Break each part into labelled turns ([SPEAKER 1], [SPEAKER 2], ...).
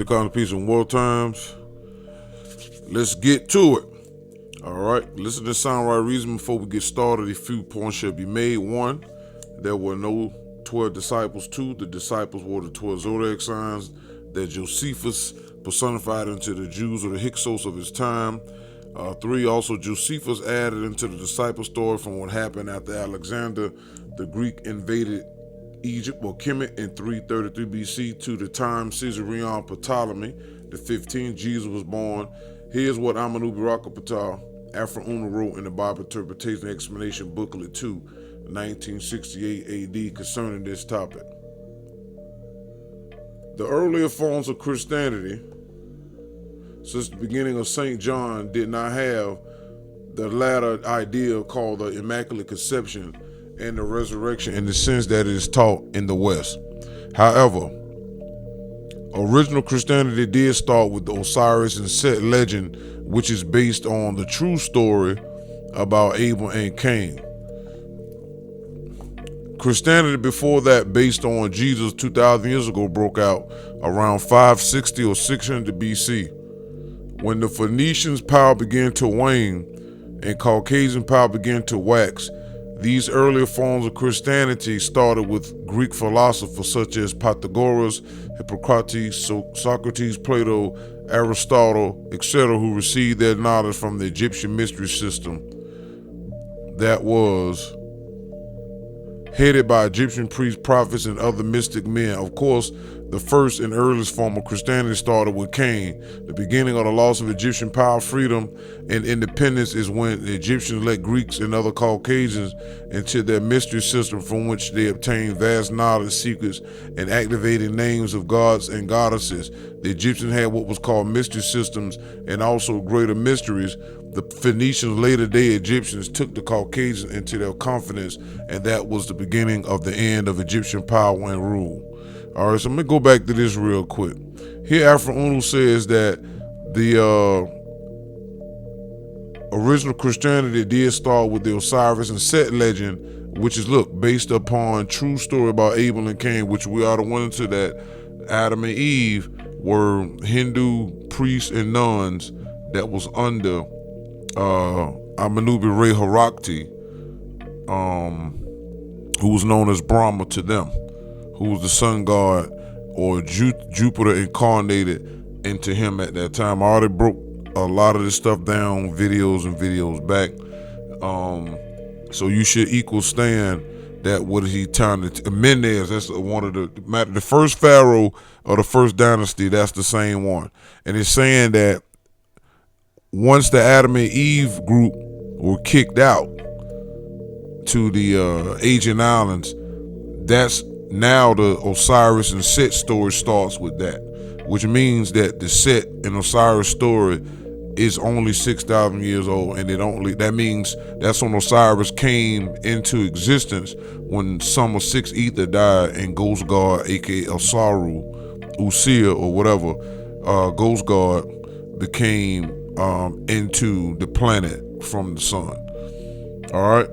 [SPEAKER 1] kind peace in war times. Let's get to it. Alright, listen to sound right reason before we get started. A few points should be made. 1, there were no 12 disciples. 2, the disciples were the 12 zodiac signs that Josephus personified into the Jews or the Hyksos of his time. 3, also Josephus added into the disciple story from what happened after Alexander the Greek invaded Egypt or Kemet in 333 BC to the time Caesarion Ptolemy the 15th Jesus was born. Here's what Amenubi Afro Una wrote in the Bible Interpretation and Explanation Booklet 2, 1968 AD concerning this topic. The earlier forms of Christianity, since the beginning of St. John, did not have the latter idea called the Immaculate Conception and the resurrection in the sense that it is taught in the West. However, original Christianity did start with the Osiris and Set legend, which is based on the true story about Abel and Cain. Christianity before that, based on Jesus 2,000 years ago, broke out around 560 or 600 BC. When the Phoenicians' power began to wane and Caucasian power began to wax, these earlier forms of Christianity started with Greek philosophers such as Pythagoras, Hippocrates, Socrates, Plato, Aristotle, etc., who received their knowledge from the Egyptian mystery system that was headed by Egyptian priests, prophets, and other mystic men. Of course, the first and earliest form of Christianity started with Cain. The beginning of the loss of Egyptian power, freedom, and independence is when the Egyptians let Greeks and other Caucasians into their mystery system, from which they obtained vast knowledge, secrets, and activated names of gods and goddesses. The Egyptians had what was called mystery systems and also greater mysteries. The Phoenicians, later day Egyptians, took the Caucasians into their confidence, and that was the beginning of the end of Egyptian power and rule. All right, so I'm going to go back to this real quick. Here, Afro Unu says that the original Christianity did start with the Osiris and Set legend, which is, based upon true story about Abel and Cain, which we already went into that Adam and Eve were Hindu priests and nuns that was under Amenubi Re Harakti, who was known as Brahma to them, who was the sun god or Jupiter incarnated into him at that time. I already broke a lot of this stuff down, videos back. So you should equal stand that what he trying to Mycenaeans, that's one of the first pharaoh of the first dynasty, that's the same one. And it's saying that once the Adam and Eve group were kicked out to the Asian islands, that's now the Osiris and Set story starts with that, which means that the Set and Osiris story is only 6,000 years old, and that means that's when Osiris came into existence when Sum of 6 Ether died and Ghost God, aka Osaru, Usia or whatever, Ghost God became into the planet from the sun. All right.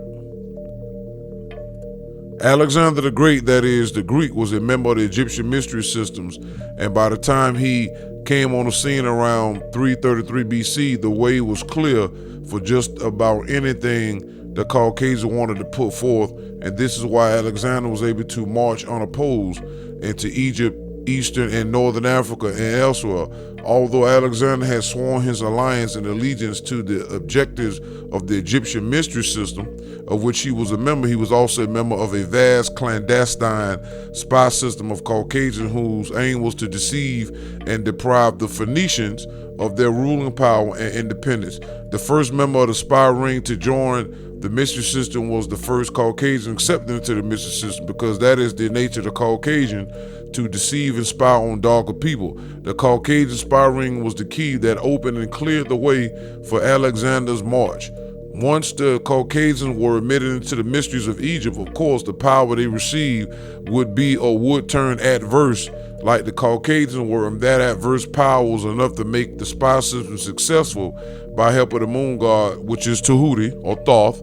[SPEAKER 1] Alexander the Great, that is the Greek, was a member of the Egyptian mystery systems, and by the time he came on the scene around 333 BC, the way was clear for just about anything the Caucasian wanted to put forth, and this is why Alexander was able to march unopposed into Egypt, Eastern and Northern Africa, and elsewhere. Although Alexander had sworn his alliance and allegiance to the objectives of the Egyptian mystery system, of which he was a member, he was also a member of a vast clandestine spy system of Caucasians whose aim was to deceive and deprive the Phoenicians of their ruling power and independence. The first member of the spy ring to join the mystery system was the first Caucasian accepted into the mystery system, because that is the nature of the Caucasian, to deceive and spy on darker people. The Caucasian spy ring was the key that opened and cleared the way for Alexander's march. Once the Caucasians were admitted into the mysteries of Egypt, of course, the power they received would be or would turn adverse like the Caucasians were, and that adverse power was enough to make the spy system successful by help of the moon god, which is Tahuti or Thoth,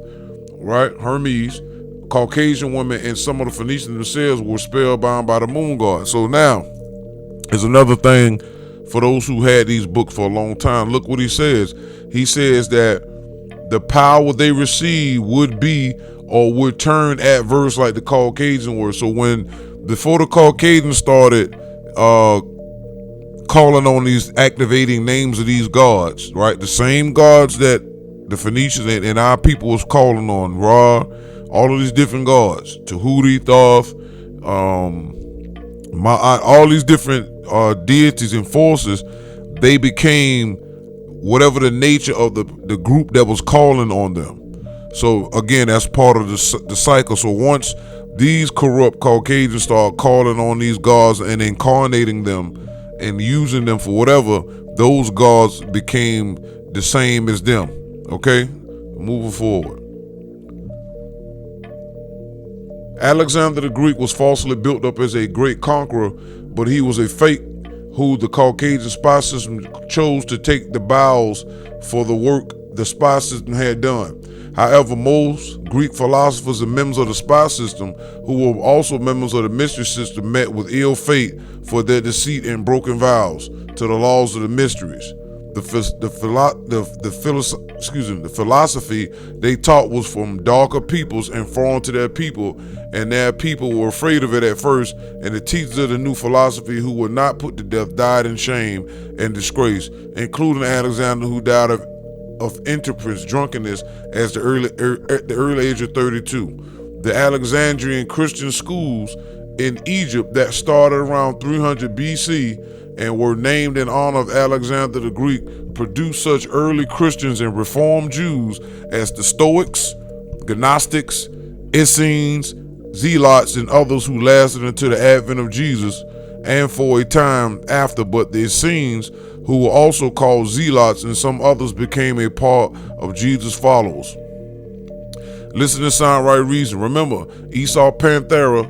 [SPEAKER 1] right? Hermes. Caucasian women and some of the Phoenicians themselves were spellbound by the moon god. So now, there's another thing for those who had these books for a long time. Look what he says. He says that the power they receive would be or would turn adverse like the Caucasian were. So before the Caucasians started calling on these, activating names of these gods, right? The same gods that the Phoenicians and our people was calling on, Ra, all of these different gods, Tahuti, Thoth, all these different deities and forces, they became whatever the nature of the group that was calling on them. So again, that's part of the cycle. So once these corrupt Caucasians start calling on these gods and incarnating them and using them for whatever, those gods became the same as them. Okay, moving forward. Alexander the Greek was falsely built up as a great conqueror, but he was a fake who the Caucasian spy system chose to take the bows for the work the spy system had done. However, most Greek philosophers and members of the spy system, who were also members of the mystery system, met with ill fate for their deceit and broken vows to the laws of the mysteries. The philosophy they taught was from darker peoples and foreign to their people, and their people were afraid of it at first, and the teachers of the new philosophy who were not put to death died in shame and disgrace, including Alexander, who died of intemperance, drunkenness, at the early age of 32. The Alexandrian Christian schools in Egypt that started around 300 BC and were named in honor of Alexander the Greek produced such early Christians and Reformed Jews as the Stoics, Gnostics, Essenes, Zealots, and others who lasted until the advent of Jesus and for a time after. But the Essenes, who were also called Zealots, and some others became a part of Jesus' followers. Listen to Sound Right Reason. Remember, Esau Panthera,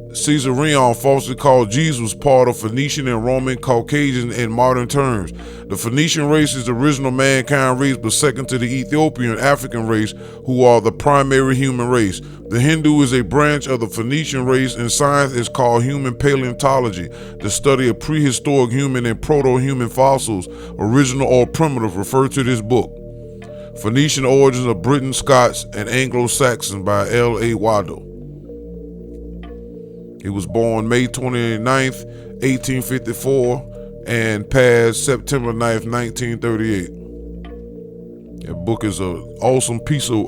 [SPEAKER 1] Caesarion falsely called Jesus part of Phoenician and Roman Caucasian in modern terms. The Phoenician race is the original mankind race, but second to the Ethiopian African race, who are the primary human race. The Hindu is a branch of the Phoenician race, and science is called human paleontology, the study of prehistoric human and proto-human fossils, original or primitive. Refer to this book. Phoenician Origins of Britain, Scots, and Anglo-Saxons by L.A. Wado. He was born May 29th, 1854, and passed September 9th, 1938. That book is an awesome piece of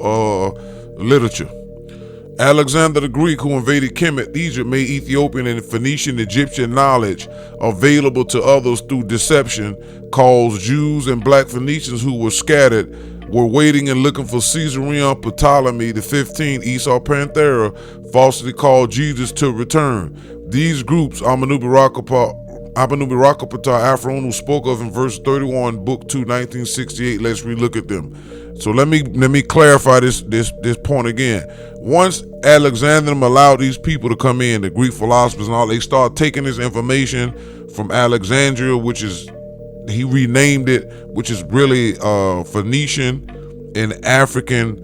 [SPEAKER 1] literature. Alexander the Greek, who invaded Kemet, Egypt, made Ethiopian and Phoenician Egyptian knowledge available to others through deception, caused Jews and black Phoenicians who were scattered were waiting and looking for Caesarion Ptolemy the 15th, Esau Panthera, falsely called Jesus, to return. These groups, Amenubi-Rakapa, Afro-Unu spoke of in verse 31, book 2, 1968. Let's relook at them. So let me clarify this point again. Once Alexander allowed these people to come in, the Greek philosophers and all, they start taking this information from Alexandria, which is, he renamed it, which is really Phoenician and African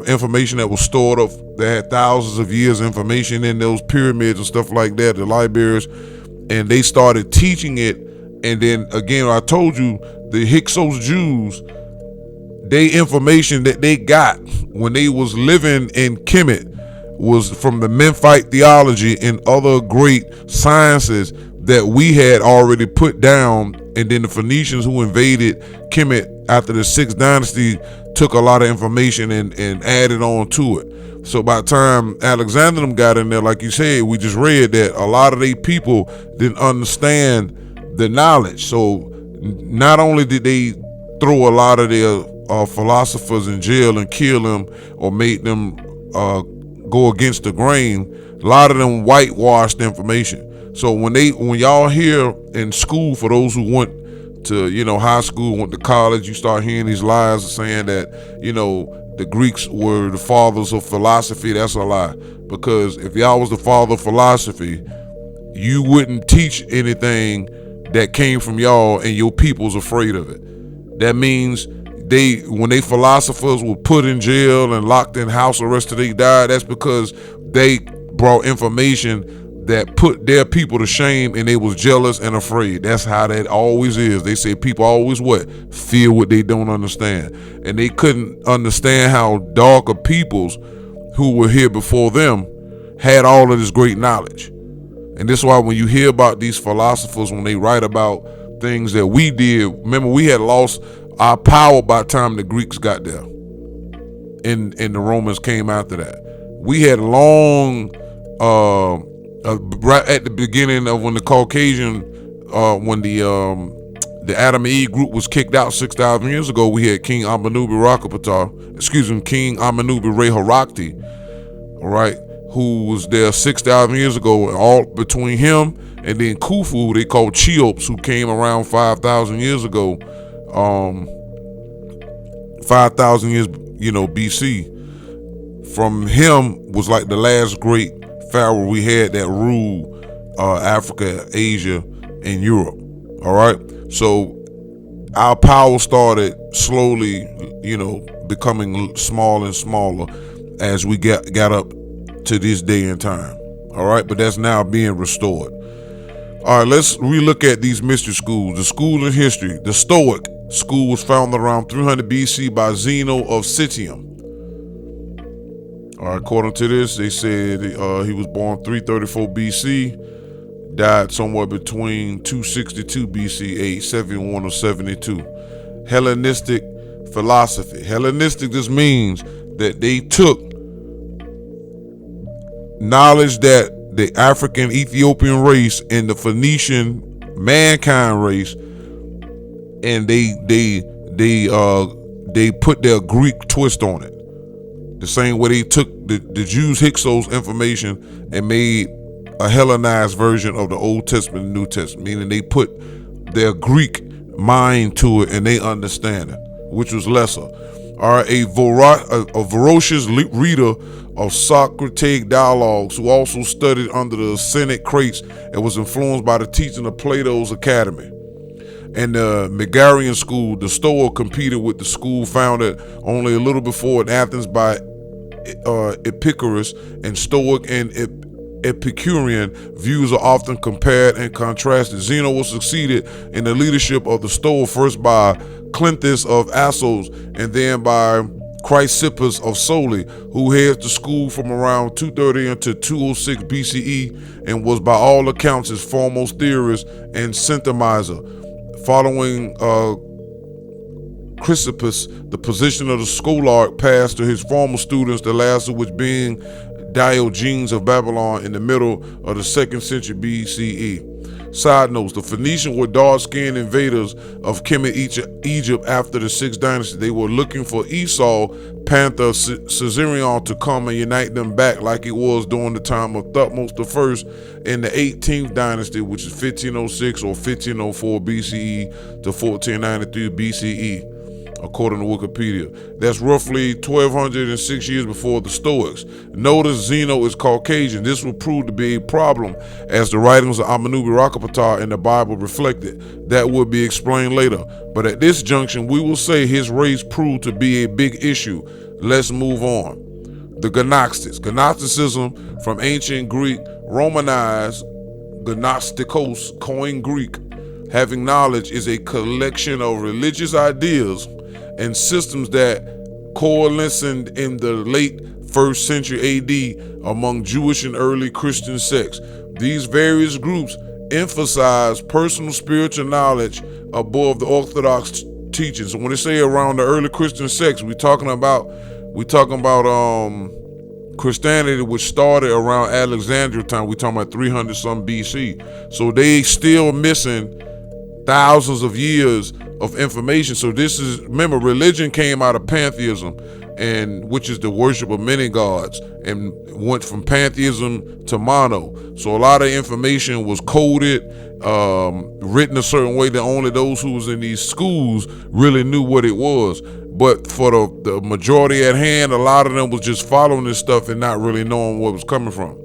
[SPEAKER 1] information that was stored up. They had thousands of years of information in those pyramids and stuff like that, the libraries, and they started teaching it. And then again, I told you, the Hyksos Jews, they information that they got when they was living in Kemet was from the Memphite theology and other great sciences that we had already put down. And then the Phoenicians who invaded Kemet after the 6th dynasty took a lot of information and added on to it. So by the time Alexander got in there, like you said, we just read that a lot of they people didn't understand the knowledge. So not only did they throw a lot of their philosophers in jail and kill them or made them go against the grain, a lot of them whitewashed information. So when y'all hear in school, for those who went to, high school, went to college, you start hearing these lies saying that, the Greeks were the fathers of philosophy. That's a lie. Because if y'all was the father of philosophy, you wouldn't teach anything that came from y'all and your people's afraid of it. That means when they philosophers were put in jail and locked in house arrest till they died, that's because they brought information that put their people to shame, and they was jealous and afraid. That's how that always is. They say people always what? Fear what they don't understand. And they couldn't understand how darker peoples who were here before them had all of this great knowledge. And this is why when you hear about these philosophers, when they write about things that we did, remember we had lost our power by the time the Greeks got there. And the Romans came after that. We had long right at the beginning of when the Caucasian, when the Adam and Eve group was kicked out 6,000 years ago, we had King Amenubi King Amenubi Reharakti, all right, who was there 6,000 years ago. All between him and then Khufu, who they called Cheops, who came around 5,000 years ago, 5,000 years, BC. From him was like the last great pharaoh we had that ruled Africa, Asia, and Europe. All right, so our power started slowly, becoming small and smaller as we got up to this day and time. All right, but that's now being restored. All right, let's relook at these mystery schools. The school of history, the Stoic school, was founded around 300 BC by Zeno of Citium. All right, according to this, they said he was born 334 BC, died somewhere between 262 BC, age 71 or 72. Hellenistic philosophy. Hellenistic just means that they took knowledge that the African Ethiopian race and the Phoenician mankind race, and they put their Greek twist on it. The same way they took the Jews' Hyksos information and made a Hellenized version of the Old Testament and New Testament, meaning they put their Greek mind to it and they understand it, which was lesser. All right, a voracious reader of Socratic dialogues, who also studied under the Cynic crates and was influenced by the teaching of Plato's Academy. And the Megarian school, the Stoa, competed with the school founded only a little before in Athens by Epicurus, and Stoic and Epicurean views are often compared and contrasted. Zeno was succeeded in the leadership of the Stoa first by Clinthus of Assos and then by Chrysippus of Soli, who heads the school from around 230 until 206 BCE and was by all accounts its foremost theorist and synthesizer. Following Chrysippus, the position of the scholarch passed to his former students, the last of which being Diogenes of Babylon in the middle of the 2nd century BCE. Side notes: the Phoenicians were dark-skinned invaders of Kemet, Egypt after the 6th dynasty. They were looking for Esau, Panther, Caesarion to come and unite them back like it was during the time of Thutmose I in the 18th dynasty, which is 1506 or 1504 BCE to 1493 BCE. According to Wikipedia, that's roughly 1206 years before the Stoics. Notice Zeno is Caucasian. This will prove to be a problem, as the writings of Amenubi Rakapata in the Bible reflected. That will be explained later. But at this junction, we will say his race proved to be a big issue. Let's move on. The Gnostics. Gnosticism, from ancient Greek, Romanized Gnostikos, coined Greek, having knowledge, is a collection of religious ideas and systems that coalesced in the late 1st century AD among Jewish and early Christian sects. These various groups emphasize personal spiritual knowledge above the Orthodox teachings. So when they say around the early Christian sects, we talking about Christianity, which started around Alexandria time. We talking about 300 some BC. So they still missing thousands of years of information. So this is, remember, religion came out of pantheism, and which is the worship of many gods, and went from pantheism to mono. So a lot of information was coded, written a certain way that only those who was in these schools really knew what it was. But for the majority at hand, a lot of them was just following this stuff and not really knowing where it was coming from.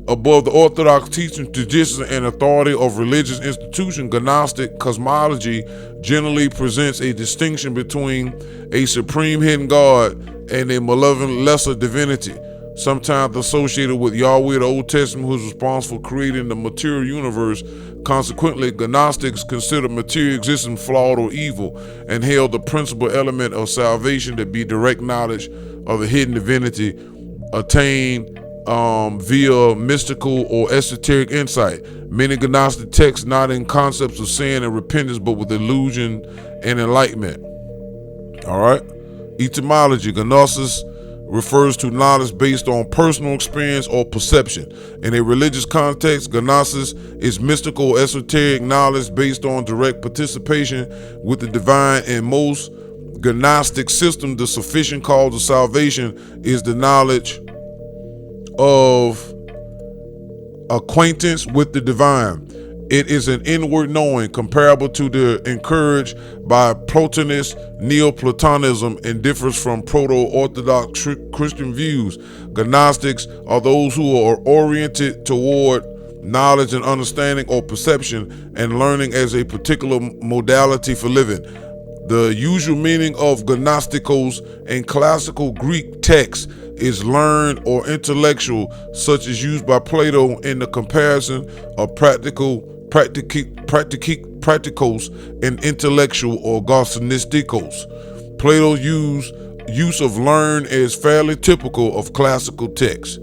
[SPEAKER 1] Above the Orthodox teaching, traditions, and authority of religious institutions, Gnostic cosmology generally presents a distinction between a supreme hidden God and a malevolent lesser divinity. sometimes associated with Yahweh, the Old Testament, who's responsible for creating the material universe. Consequently, Gnostics considered material existence flawed or evil, and held the principal element of salvation to be direct knowledge of the hidden divinity attained via mystical or esoteric insight. Many Gnostic texts not in concepts of sin and repentance, but with illusion and enlightenment. All right. Etymology: Gnosis refers to knowledge based on personal experience or perception. In a religious context, Gnosis is mystical, esoteric knowledge based on direct participation with the divine. In most Gnostic systems, the sufficient cause of salvation is the knowledge of acquaintance with the divine. It is an inward knowing comparable to the encouraged by Platonist Neoplatonism and differs from proto-Orthodox Christian views. Gnostics are those who are oriented toward knowledge and understanding or perception and learning as a particular modality for living. The usual meaning of Gnosticos in classical Greek texts is learned or intellectual, such as used by Plato in the comparison of practicos and intellectual or gnosticisticos. Plato's use of learn is fairly typical of classical texts.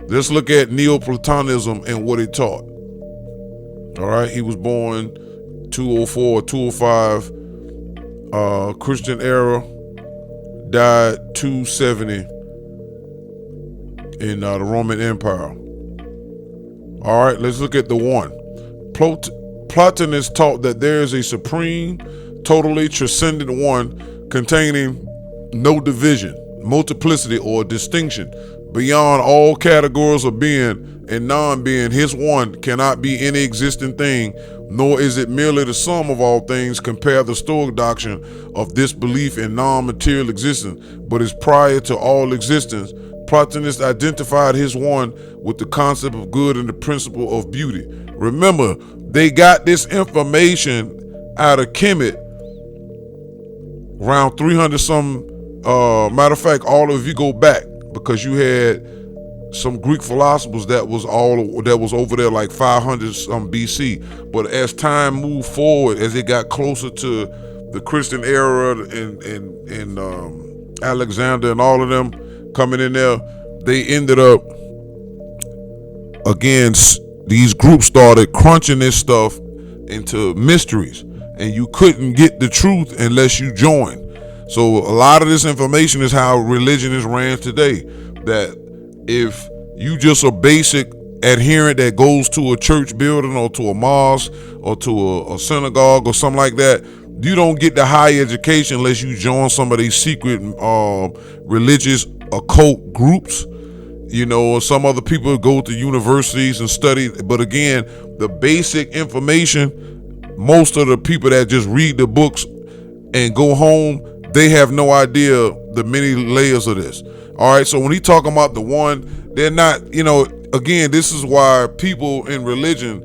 [SPEAKER 1] Let's look at Neoplatonism and what it taught. All right, he was born 204 205 Christian era, died 270 in the Roman Empire. All right, let's look at the one. Platonists taught that there is a supreme, totally transcendent one containing no division, multiplicity, or distinction. Beyond all categories of being and non-being, his one cannot be any existing thing, nor is it merely the sum of all things. Compare the Stoic doctrine of this belief in non-material existence, but is prior to all existence. Platonists identified his one with the concept of good and the principle of beauty. Remember, they got this information out of Kemet around 300 some. Matter of fact, all of you go back, because you had some Greek philosophers that was over there like 500 some BC. But as time moved forward, as it got closer to the Christian era and Alexander and all of them coming in there, they ended up, again, these groups started crunching this stuff into mysteries, and you couldn't get the truth unless you joined. So a lot of this information is how religion is ran today, that if you just a basic adherent that goes to a church building or to a mosque or to a synagogue or something like that, you don't get the higher education unless you join some of these secret religious occult groups. You know, some other people go to universities and study, but again, the basic information, most of the people that just read the books and go home, they have no idea the many layers of this. All right, so when he talking about the one, they're not, you know, again, this is why people in religion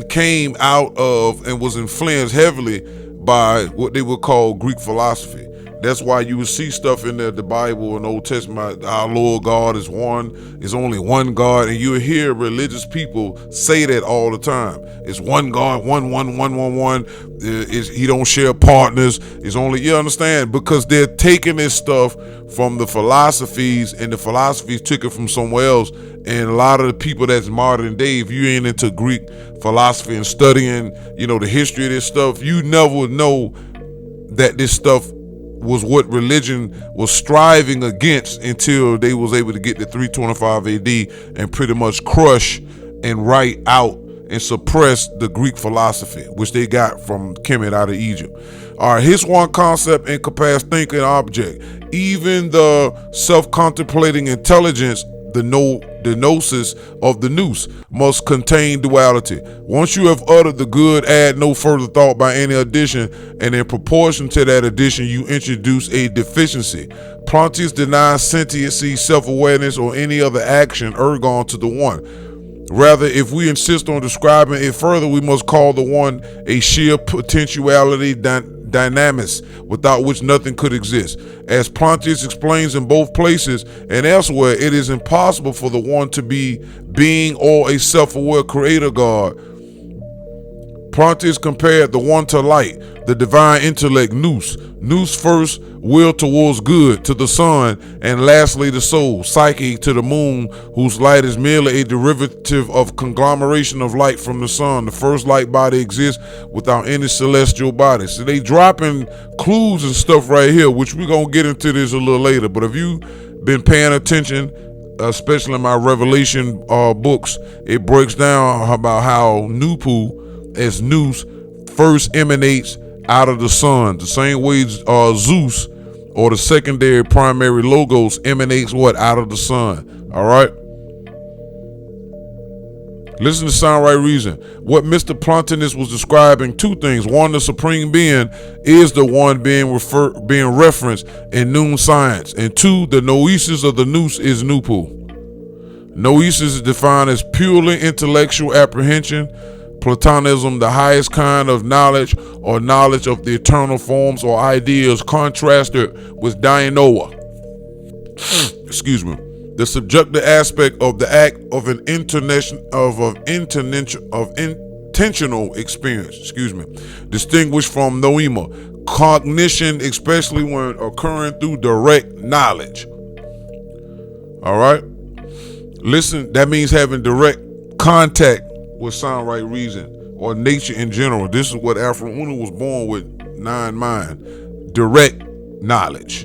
[SPEAKER 1] came out of and was influenced heavily by what they would call Greek philosophy. That's why you would see stuff in the Bible and Old Testament, our Lord God is one, is only one God, and you hear religious people say that all the time. It's one God, one. He don't share partners. It's only, you understand, because they're taking this stuff from the philosophies, and the philosophies took it from somewhere else. And a lot of the people that's modern day, if you ain't into Greek philosophy and studying, you know, the history of this stuff, you never know that this stuff was what religion was striving against until they was able to get to 325 AD and pretty much crush and write out and suppress the Greek philosophy, which they got from Kemet out of Egypt. All right, his one concept encompassed thinking object. Even the self-contemplating intelligence, the gnosis of the nous, must contain duality. Once you have uttered the good, add no further thought by any addition, and in proportion to that addition, you introduce a deficiency. Pontius denies sentiency, self-awareness, or any other action ergon to the one. Rather, if we insist on describing it further, we must call the one a sheer potentiality dynamis, without which nothing could exist. As Pontius explains in both places and elsewhere, it is impossible for the one to be being or a self-aware creator God. Pontius compared the one to light, the divine intellect nous. Nous first, will towards good, to the sun, and lastly the soul, psyche, to the moon, whose light is merely a derivative of conglomeration of light from the sun. The first light body exists without any celestial body. So they dropping clues and stuff right here, which we're going to get into this a little later. But if you've been paying attention, especially in my Revelation books, it breaks down about how Nupu, as nous, first emanates out of the sun, the same way Zeus, or the secondary primary logos, emanates what? Out of the sun. All right. Listen to sound right reason. What Mr. Plotinus was describing, two things. One, the supreme being is the one being referenced in noon science, and two, the noesis of the nous is nupu. Noesis is defined as purely intellectual apprehension. Platonism, the highest kind of knowledge or knowledge of the eternal forms or ideas, contrasted with dianoa. Excuse me. The subjective aspect of the act of an intentional experience. Excuse me. Distinguished from noema, cognition, especially when occurring through direct knowledge. All right. Listen, that means having direct contact with sound right reason or nature in general. This is what Alfred Una was born with, 9 mind, direct knowledge.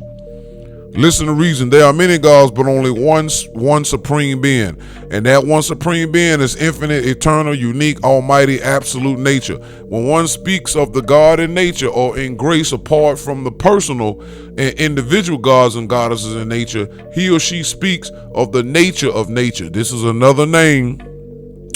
[SPEAKER 1] Listen to reason. There are many gods, but only one supreme being, and that one supreme being is infinite, eternal, unique, almighty, absolute nature. When one speaks of the God in nature or in grace apart from the personal and individual gods and goddesses in nature, he or she speaks of the nature of nature. This is another name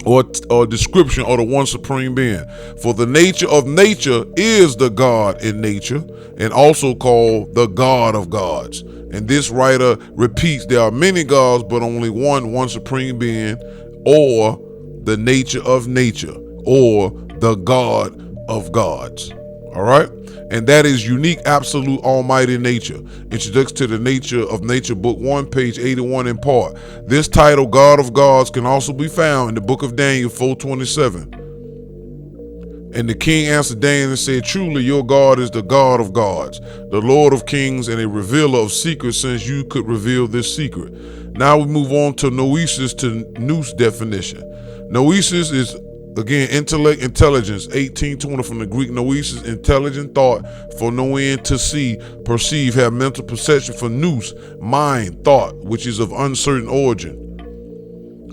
[SPEAKER 1] or description of the one supreme being. For the nature of nature is the God in nature, and also called the God of gods. And this writer repeats, there are many gods, but only one supreme being, or the nature of nature, or the God of gods. All right? And that is unique, absolute, almighty nature. Introduction to the Nature of Nature, Book 1, page 81 in part. This title, God of Gods, can also be found in the book of Daniel 4:27. And the king answered Daniel and said, truly your God is the God of gods, the Lord of kings, and a revealer of secrets, since you could reveal this secret. Now we move on to noesis, to nous definition. Noesis is, again, intellect, intelligence, 1820 from the Greek noesis, intelligent thought, for knowing, to see, perceive, have mental perception, for nous, mind, thought, which is of uncertain origin.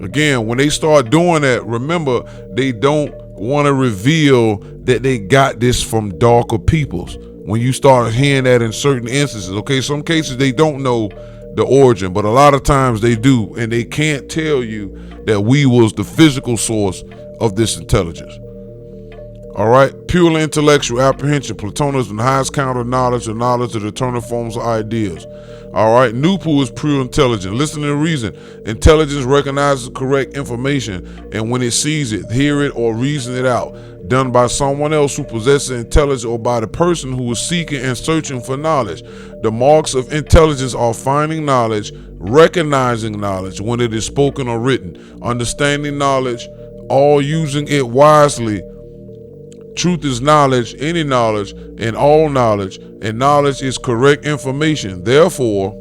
[SPEAKER 1] Again, when they start doing that, remember, they don't want to reveal that they got this from darker peoples. When you start hearing that in certain instances, okay, some cases they don't know the origin, but a lot of times they do, and they can't tell you that we was the physical source of this intelligence. All right, purely intellectual apprehension, Platonism, the highest kind of knowledge, the knowledge of the eternal forms of ideas. All right, Nupu is pure intelligence. Listen to the reason. Intelligence recognizes correct information, and when it sees it, hear it, or reason it out, done by someone else who possesses intelligence, or by the person who is seeking and searching for knowledge. The marks of intelligence are finding knowledge, recognizing knowledge when it is spoken or written, understanding knowledge, all using it wisely. Truth is knowledge, any knowledge, and all knowledge, and knowledge is correct information. Therefore,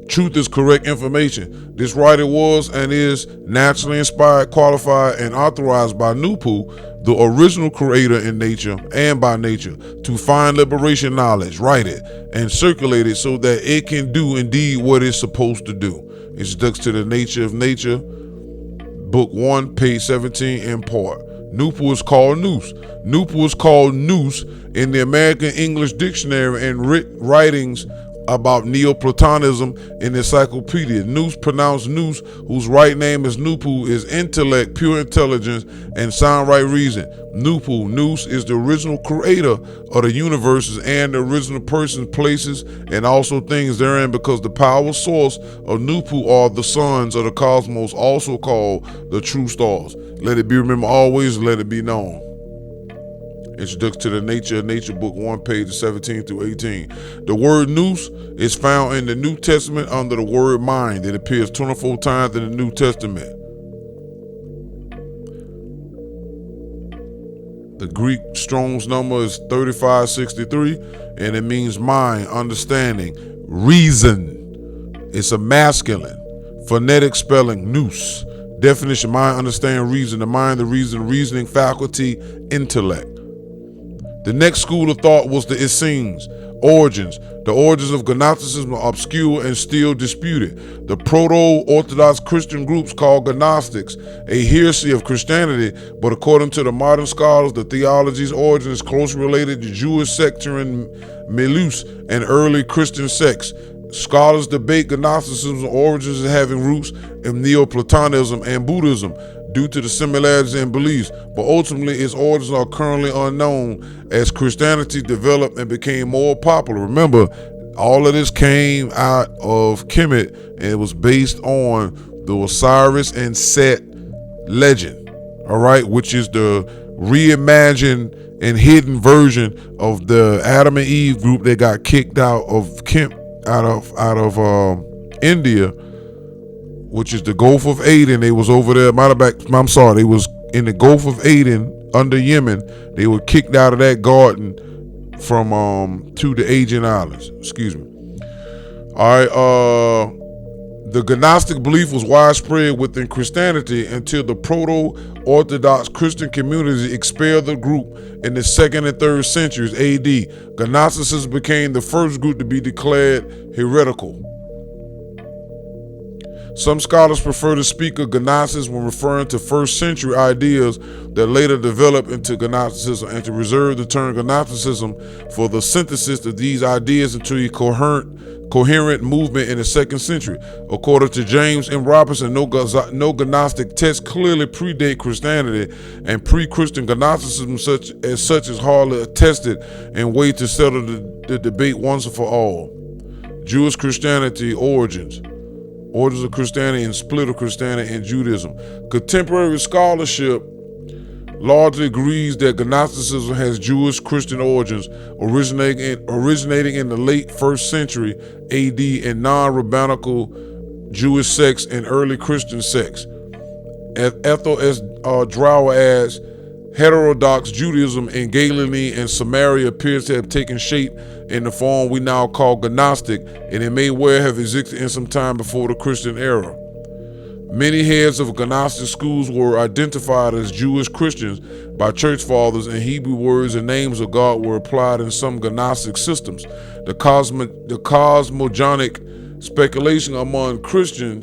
[SPEAKER 1] truth is correct information. This writer was and is naturally inspired, qualified, and authorized by Nupu, the original creator in nature and by nature, to find liberation knowledge, write it, and circulate it so that it can do indeed what it's supposed to do. Introduction to the Nature of Nature, Book 1, page 17 in part. Nupu is called nous. Nupu is called nous in the American English Dictionary and writings about Neoplatonism in the Encyclopedia. Nous, pronounced nous, whose right name is Nupu, is intellect, pure intelligence, and sound right reason. Nupu, nous, is the original creator of the universes and the original persons, places, and also things therein, because the power source of Nupu are the suns of the cosmos, also called the true stars. Let it be remembered always, let it be known. Introduction to the Nature of Nature, Book 1, pages 17 through 18. The word nous is found in the New Testament under the word mind. It appears 24 times in the New Testament. The Greek Strong's number is 3563, and it means mind, understanding, reason. It's a masculine. Phonetic spelling, nous. Definition: mind, understand, reason. The mind, the reason, reasoning faculty, intellect. The next school of thought was the Essenes. Origins. The origins of Gnosticism are obscure and still disputed. The proto-Orthodox Christian groups called Gnostics, a heresy of Christianity, but according to the modern scholars, the theology's origin is closely related to Jewish sectarian milieux and early Christian sects. Scholars debate Gnosticism's origins as having roots in Neoplatonism and Buddhism due to the similarities in beliefs, but ultimately its origins are currently unknown as Christianity developed and became more popular. Remember, all of this came out of Kemet, and it was based on the Osiris and Set legend, all right, which is the reimagined and hidden version of the Adam and Eve group that got kicked out of India, which is the Gulf of Aden. They was over there. They was in the Gulf of Aden under Yemen. They were kicked out of that garden from to the Aegean Islands. Excuse me. All right. The Gnostic belief was widespread within Christianity until the proto-Orthodox Christian communities expelled the group in the 2nd and 3rd centuries AD. Gnosticism became the first group to be declared heretical. Some scholars prefer to speak of Gnosticism when referring to 1st century ideas that later developed into Gnosticism, and to reserve the term Gnosticism for the synthesis of these ideas into a coherent movement in the 2nd century. According to James M. Robinson, no Gnostic texts clearly predate Christianity, and pre-Christian Gnosticism such is hardly attested in way to settle the debate once and for all. Jewish Christianity origins. Origins of Christianity and split of Christianity and Judaism. Contemporary scholarship largely agrees that Gnosticism has Jewish Christian origins, originating in the late 1st century AD in non-rabbinical Jewish sects and early Christian sects. Ethel S. Drower adds, heterodox Judaism in Galilee and Samaria appears to have taken shape in the form we now call Gnostic, and it may well have existed in some time before the Christian era. Many heads of Gnostic schools were identified as Jewish Christians by church fathers, and Hebrew words and names of God were applied in some Gnostic systems. The cosmogonic speculation among Christian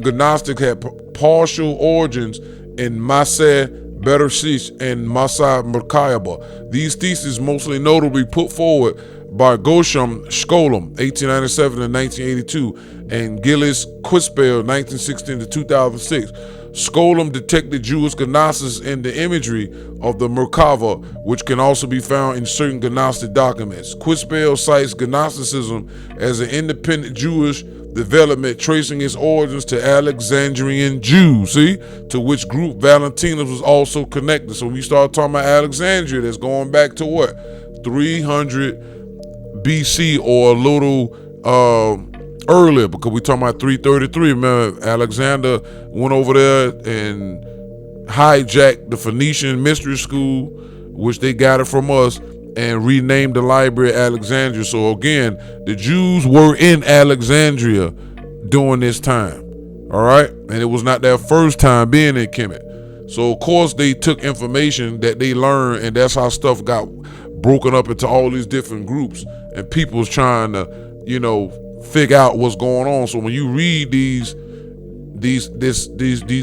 [SPEAKER 1] Gnostic had partial origins in Mycenae, Bereshit, and Masai Merkaba. These theses mostly notably put forward by Gershom Scholem, 1897 and 1982, and Gillis Quispel, 1916 to 2006. Scholem detected Jewish Gnostics in the imagery of the Merkava, which can also be found in certain Gnostic documents. Quispel cites Gnosticism as an independent Jewish development, tracing its origins to Alexandrian Jews, to which group Valentinus was also connected. So when we start talking about Alexandria, that's going back to what? 300 BC or a little earlier, because we're talking about 333. Remember, Alexander went over there and hijacked the Phoenician mystery school, which they got it from us, and renamed the library Alexandria. So again, the Jews were in Alexandria during this time, all right? And it was not their first time being in Kemet. So of course they took information that they learned, and that's how stuff got broken up into all these different groups, and people was trying to, figure out what's going on. So when you read these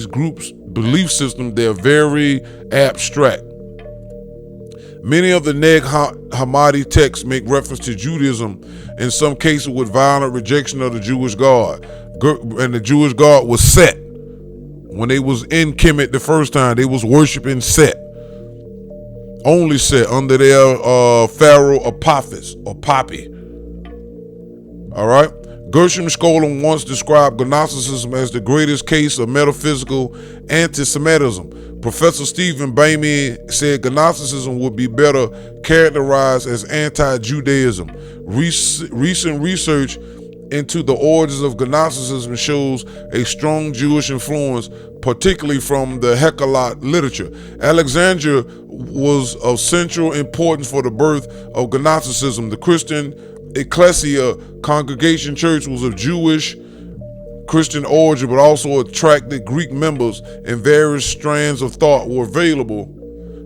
[SPEAKER 1] groups' belief system, they're very abstract. Many of the Neg Hammadi texts make reference to Judaism, in some cases with violent rejection of the Jewish God. And the Jewish God was Set. When they was in Kemet the first time, they was worshiping Set. Only Set, under their pharaoh Apophis or Poppy. All right. Gershom Scholem once described Gnosticism as the greatest case of metaphysical anti-Semitism, Professor Stephen Bamy said Gnosticism would be better characterized as anti-Judaism. Recent research into the origins of Gnosticism shows a strong Jewish influence, particularly from the Hexapla literature. Alexandria was of central importance for the birth of Gnosticism. The Christian Ecclesia Congregation Church was of Jewish Christian origin, but also attracted Greek members, and various strands of thought were available,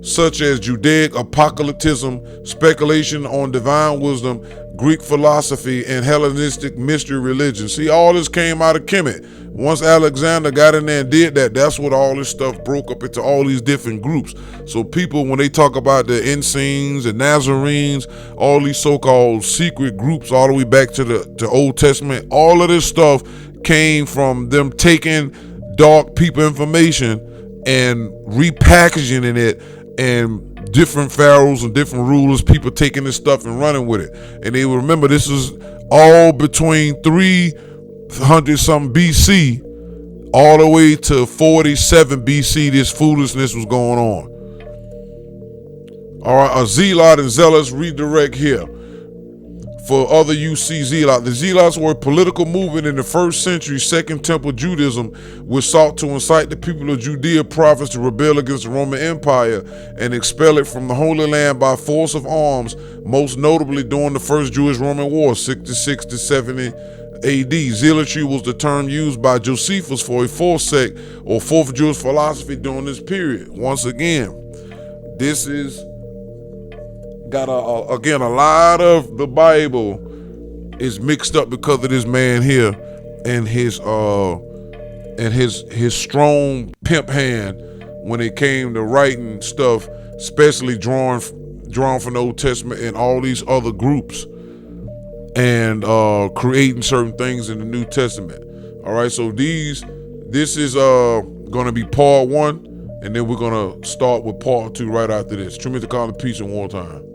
[SPEAKER 1] such as Judaic apocalypticism, speculation on divine wisdom, Greek philosophy, and Hellenistic mystery religion. See, all this came out of Kemet. Once Alexander got in there and did that, that's what all this stuff broke up into all these different groups. So people, when they talk about the Essenes and Nazarenes, all these so-called secret groups all the way back to the Old Testament, all of this stuff came from them taking dark people information and repackaging it, and different pharaohs and different rulers, people taking this stuff and running with it. And they remember this is all between 300 something BC all the way to 47 BC. This foolishness was going on. All right, a zealot and zealous redirect here. For other UC zealot, the zealots were a political movement in the 1st century Second Temple Judaism, which sought to incite the people of Judea province to rebel against the Roman Empire and expel it from the Holy Land by force of arms, most notably during the First Jewish-Roman War, 66 to 70 AD. Zealotry was the term used by Josephus for a fourth sect or fourth Jewish philosophy during this period. Once again, this is got again, a lot of the Bible is mixed up because of this man here and his strong pimp hand when it came to writing stuff, especially drawn from the Old Testament and all these other groups, and creating certain things in the New Testament. All right, so this is going to be part 1, and then we're going to start with part 2 right after this. Tremendous call of peace in wartime.